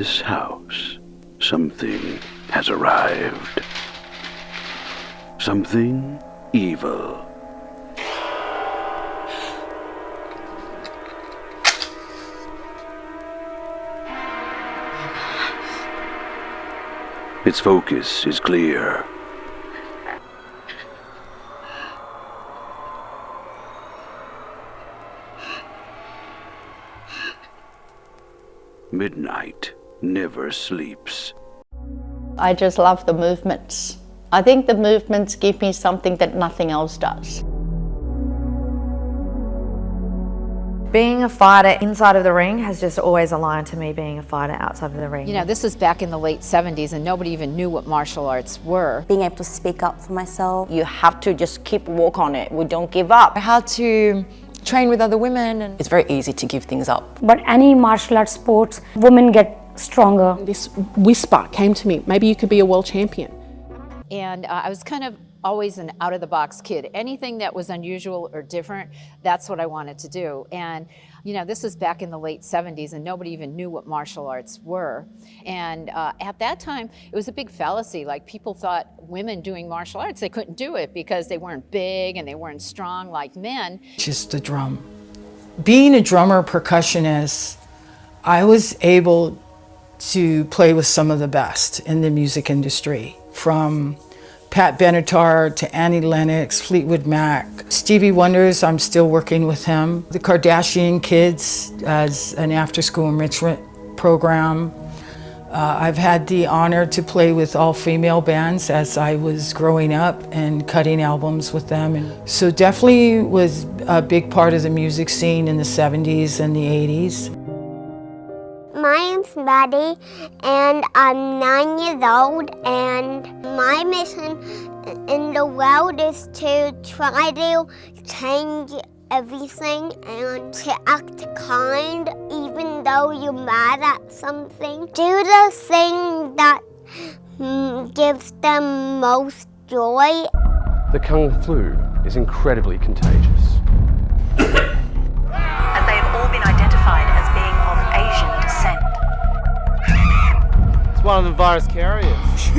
this house, something has arrived. Something evil. Its focus is clear. Midnight never sleeps. I just love the movements. I think the movements give me something that nothing else does. Being a fighter inside of the ring has just always aligned to me being a fighter outside of the ring. You know, this was back in the late 70s and nobody even knew what martial arts were. Being able to speak up for myself. You have to just keep work on it. We don't give up. How to train with other women. It's very easy to give things up. But any martial arts sports, women get stronger. This whisper came to me, maybe you could be a world champion. And I was kind of always an out-of-the-box kid. Anything that was unusual or different, that's what I wanted to do. And you know, this was back in the late 70s and nobody even knew what martial arts were. And at that time, it was a big fallacy. Like, people thought women doing martial arts, they couldn't do it because they weren't big and they weren't strong like men. Just the drum. Being a drummer percussionist, I was able to play with some of the best in the music industry, from Pat Benatar to Annie Lennox, Fleetwood Mac. Stevie Wonder's, I'm still working with him. The Kardashian Kids as an after-school enrichment program. I've had the honor to play with all-female bands as I was growing up and cutting albums with them. And so definitely was a big part of the music scene in the 70s and the 80s. My name's Maddie, and I'm 9 years old, and my mission in the world is to try to change everything and to act kind even though you're mad at something. Do the thing that gives them most joy. The Kung Flu is incredibly contagious. As they have all been identified as being of Asian descent. It's one of the virus carriers.